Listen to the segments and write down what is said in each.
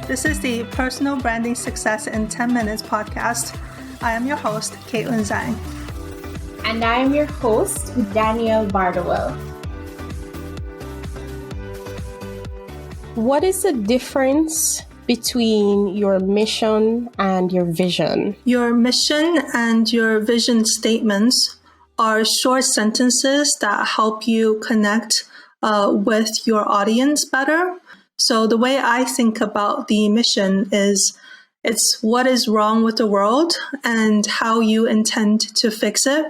This is the Personal Branding Success in 10 Minutes podcast. I am your host, Kaitlin Zhang. And I am your host, Danielle Bardowell. What is the difference between your mission and your vision? Your mission and your vision statements are short sentences that help you connect with your audience better. So the way I think about the mission is it's what is wrong with the world and how you intend to fix it.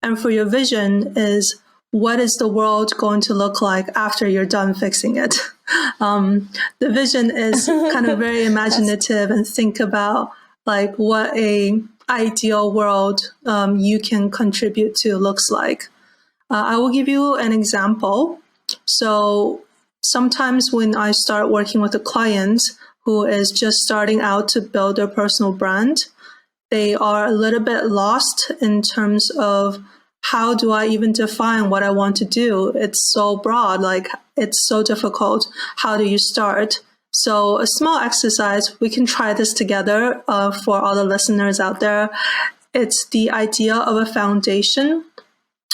And for your vision is what is the world going to look like after you're done fixing it? The vision is kind of very imaginative and think about like what a ideal world you can contribute to looks like. I will give you an example. So sometimes when I start working with a client who is just starting out to build their personal brand, they are a little bit lost in terms of how do I even define what I want to do? It's so broad, like it's so difficult. How do you start? So a small exercise, we can try this together for all the listeners out there. It's the idea of a foundation.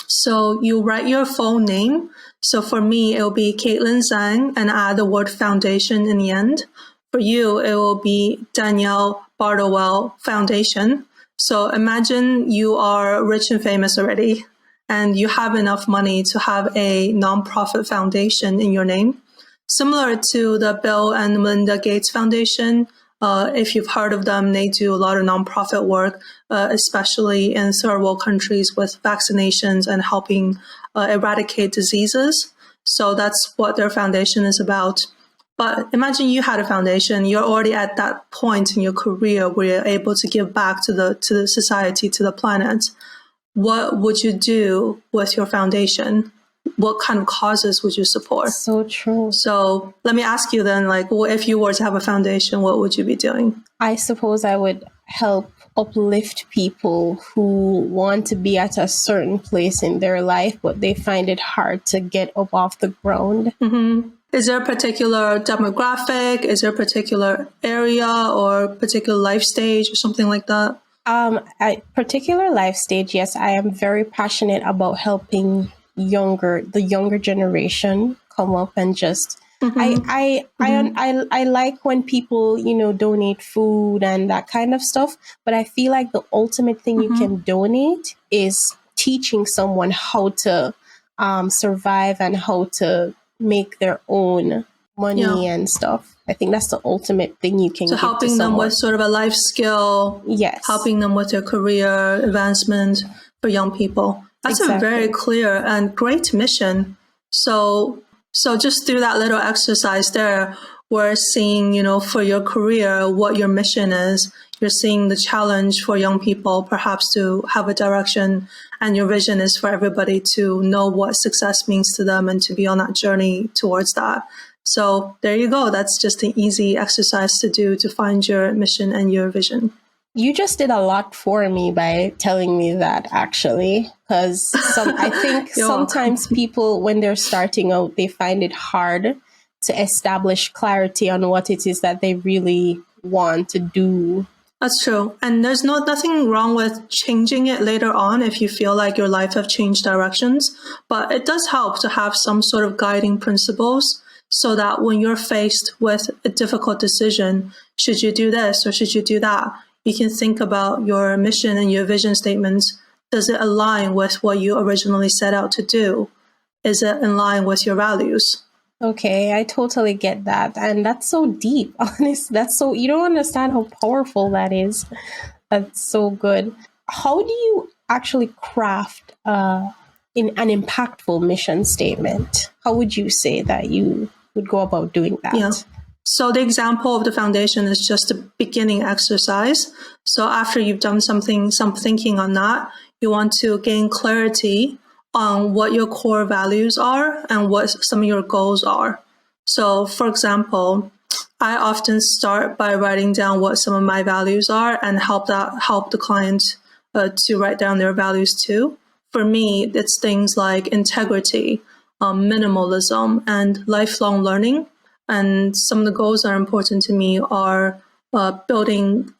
So you write your full name. So for me, it will be Kaitlin Zhang and add the word foundation in the end. For you, it will be Danielle Bardowell Foundation. So imagine you are rich and famous already, and you have enough money to have a nonprofit foundation in your name. Similar to the Bill and Melinda Gates Foundation, if you've heard of them, they do a lot of nonprofit work, especially in third world countries with vaccinations and helping eradicate diseases. So that's what their foundation is about. But imagine you had a foundation, you're already at that point in your career where you're able to give back to the society, to the planet. What would you do with your foundation? What kind of causes would you support? So true. So let me ask you then, like, if you were to have a foundation, what would you be doing? I suppose I would help uplift people who want to be at a certain place in their life, but they find it hard to get up off the ground. Mm-hmm. Is there a particular demographic? Is there a particular area or particular life stage or something like that? A particular life stage, yes. I am very passionate about helping the younger generation come up and just I like when people, donate food and that kind of stuff. But I feel like the ultimate thing you can donate is teaching someone how to survive and how to make their own money and stuff. I think that's the ultimate thing you can give to helping them with sort of a life skill. Yes. Helping them with their career advancement for young people. That's a very clear and great mission. So just through that little exercise there, we're seeing, for your career, what your mission is. You're seeing the challenge for young people, perhaps to have a direction, and your vision is for everybody to know what success means to them and to be on that journey towards that. So there you go. That's just an easy exercise to do to find your mission and your vision. You just did a lot for me by telling me that, actually, because I think sometimes people, when they're starting out, they find it hard to establish clarity on what it is that they really want to do. That's true. And there's nothing wrong with changing it later on if you feel like your life have changed directions. But it does help to have some sort of guiding principles so that when you're faced with a difficult decision, should you do this or should you do that? You can think about your mission and your vision statements. Does it align with what you originally set out to do? Is it in line with your values? Okay, I totally get that. And that's so deep, honest. You don't understand how powerful that is. That's so good. How do you actually craft an impactful mission statement? How would you say that you would go about doing that? Yeah. So the example of the foundation is just a beginning exercise. So after you've done some thinking on that, you want to gain clarity on what your core values are and what some of your goals are. So for example, I often start by writing down what some of my values are and help the client to write down their values too. For me, it's things like integrity, minimalism, and lifelong learning. And some of the goals that are important to me are building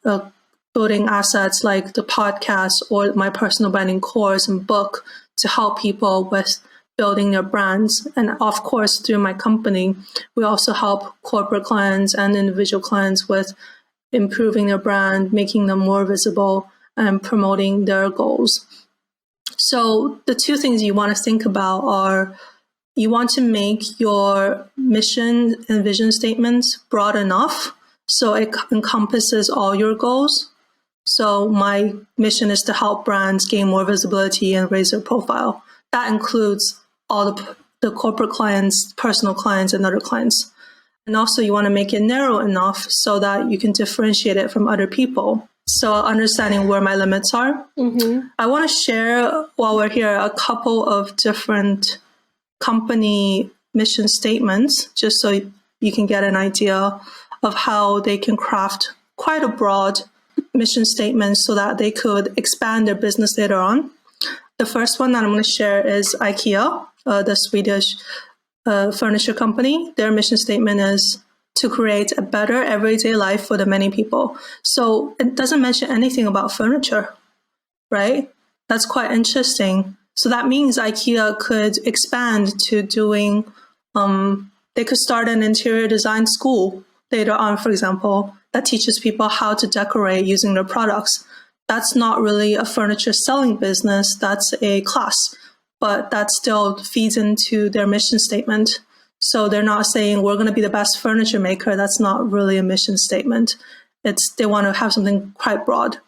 assets like the podcast or my personal branding course and book to help people with building their brands. And of course, through my company, we also help corporate clients and individual clients with improving their brand, making them more visible, and promoting their goals. So the two things you want to think about are you want to make your mission and vision statements broad enough so it encompasses all your goals. So my mission is to help brands gain more visibility and raise their profile. That includes all the corporate clients, personal clients, and other clients. And also you want to make it narrow enough so that you can differentiate it from other people. So understanding where my limits are. Mm-hmm. I want to share, while we're here, a couple of different company mission statements, just so you can get an idea of how they can craft quite a broad mission statement so that they could expand their business later on. The first one that I'm going to share is IKEA, the Swedish furniture company. Their mission statement is to create a better everyday life for the many people. So it doesn't mention anything about furniture, right? That's quite interesting. So that means IKEA could expand to doing, they could start an interior design school later on, for example, that teaches people how to decorate using their products. That's not really a furniture selling business, that's a class, but that still feeds into their mission statement. So they're not saying we're going to be the best furniture maker. That's not really a mission statement. They want to have something quite broad.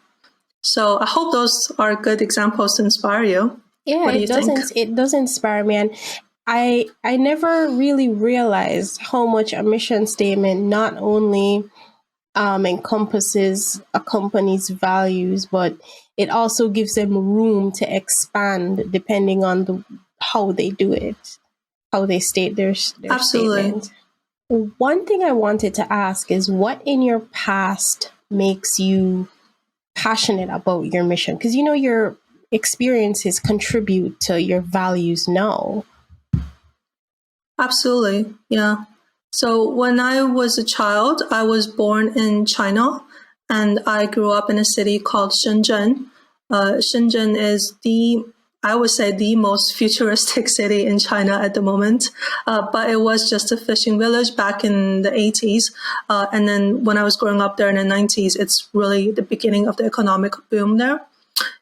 So I hope those are good examples to inspire you. Yeah, it does inspire me. And I never really realized how much a mission statement not only encompasses a company's values, but it also gives them room to expand depending on how they do it, how they state their statement. One thing I wanted to ask is, what in your past makes you passionate about your mission? Because your experiences contribute to your values now. Absolutely, yeah. So when I was a child, I was born in China, and I grew up in a city called Shenzhen. Shenzhen is I would say, the most futuristic city in China at the moment. But it was just a fishing village back in the 80s. And then when I was growing up there in the 90s, it's really the beginning of the economic boom there.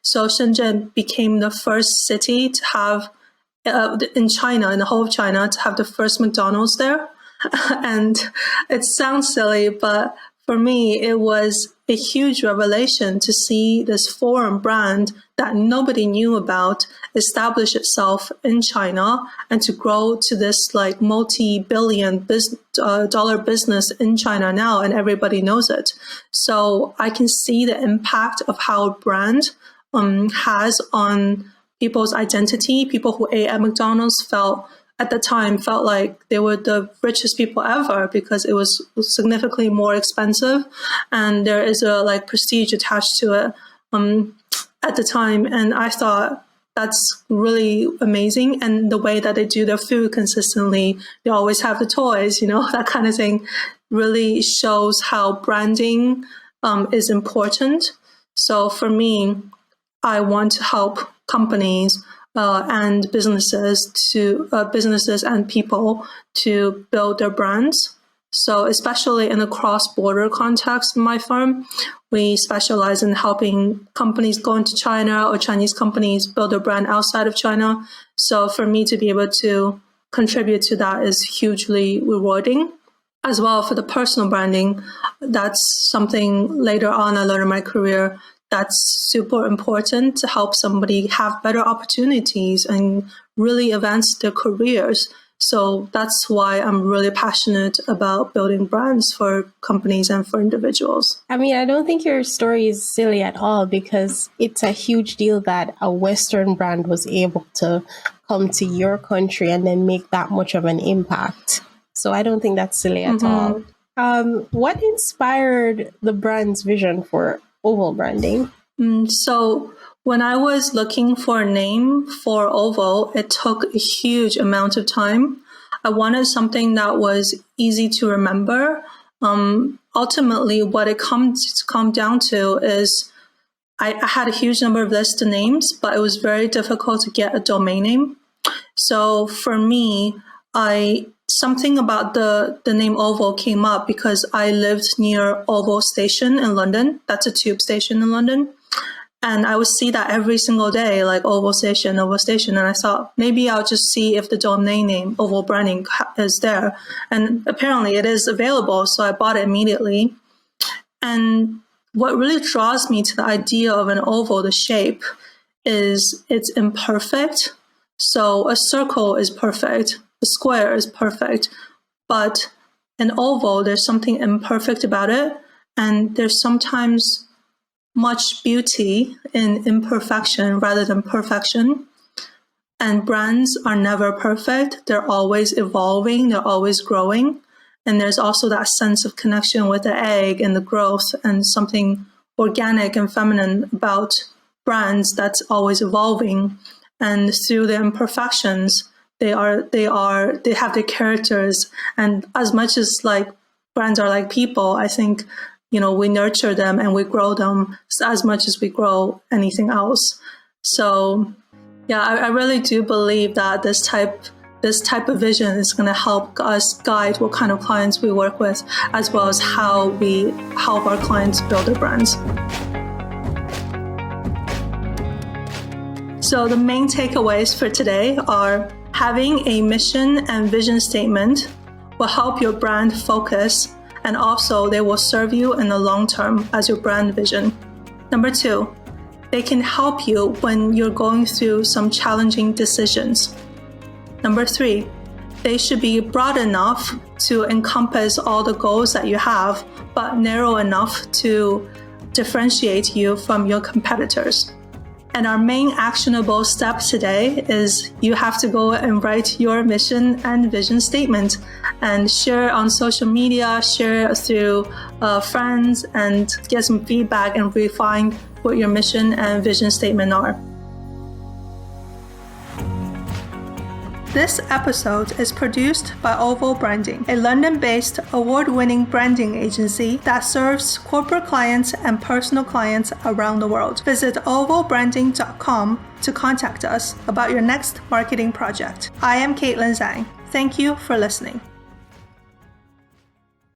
So Shenzhen became the first city to have, in China, in the whole of China, to have the first McDonald's there. And it sounds silly, but for me, it was a huge revelation to see this foreign brand that nobody knew about establish itself in China and to grow to this like multi-billion dollar business in China now, and everybody knows it. So I can see the impact of how a brand has on people's identity. People who ate at McDonald's at the time felt like they were the richest people ever because it was significantly more expensive, and there is a prestige attached to it at the time. And I thought that's really amazing. And the way that they do their food consistently, they always have the toys, that kind of thing, really shows how branding is important. So for me, I want to help companies and businesses and people to build their brands. So especially in a cross-border context in my firm, we specialize in helping companies go into China or Chinese companies build their brand outside of China. So for me to be able to contribute to that is hugely rewarding. As well, for the personal branding, that's something later on I learned in my career that's super important to help somebody have better opportunities and really advance their careers. So that's why I'm really passionate about building brands for companies and for individuals. I mean, I don't think your story is silly at all, because it's a huge deal that a Western brand was able to come to your country and then make that much of an impact. So I don't think that's silly at all. What inspired the brand's vision for Oval branding? So when I was looking for a name for Oval, it took a huge amount of time. I wanted something that was easy to remember. Ultimately, what it comes down to is I had a huge number of listed names, but it was very difficult to get a domain name. So for me, something about the name Oval came up because I lived near Oval Station in London. That's a tube station in London. And I would see that every single day, like Oval Station. And I thought maybe I'll just see if the domain name Oval Branding is there. And apparently it is available. So I bought it immediately. And what really draws me to the idea of an oval, the shape, is it's imperfect. So a circle is perfect, a square is perfect, but an oval, there's something imperfect about it, and there's sometimes much beauty in imperfection rather than perfection. And brands are never perfect. They're always evolving, they're always growing. And there's also that sense of connection with the egg and the growth and something organic and feminine about brands that's always evolving. And through the imperfections, they have their characters. And as much as like brands are like people, I think, we nurture them and we grow them as much as we grow anything else. So yeah, I really do believe that this type of vision is going to help us guide what kind of clients we work with, as well as how we help our clients build their brands. So the main takeaways for today are having a mission and vision statement will help your brand focus, and also they will serve you in the long term as your brand vision. Number 2, they can help you when you're going through some challenging decisions. Number 3, they should be broad enough to encompass all the goals that you have, but narrow enough to differentiate you from your competitors. And our main actionable step today is you have to go and write your mission and vision statement and share on social media, share through friends, and get some feedback and refine what your mission and vision statement are. This episode is produced by Oval Branding, a London-based award-winning branding agency that serves corporate clients and personal clients around the world. Visit ovalbranding.com to contact us about your next marketing project. I am Kaitlin Zhang. Thank you for listening.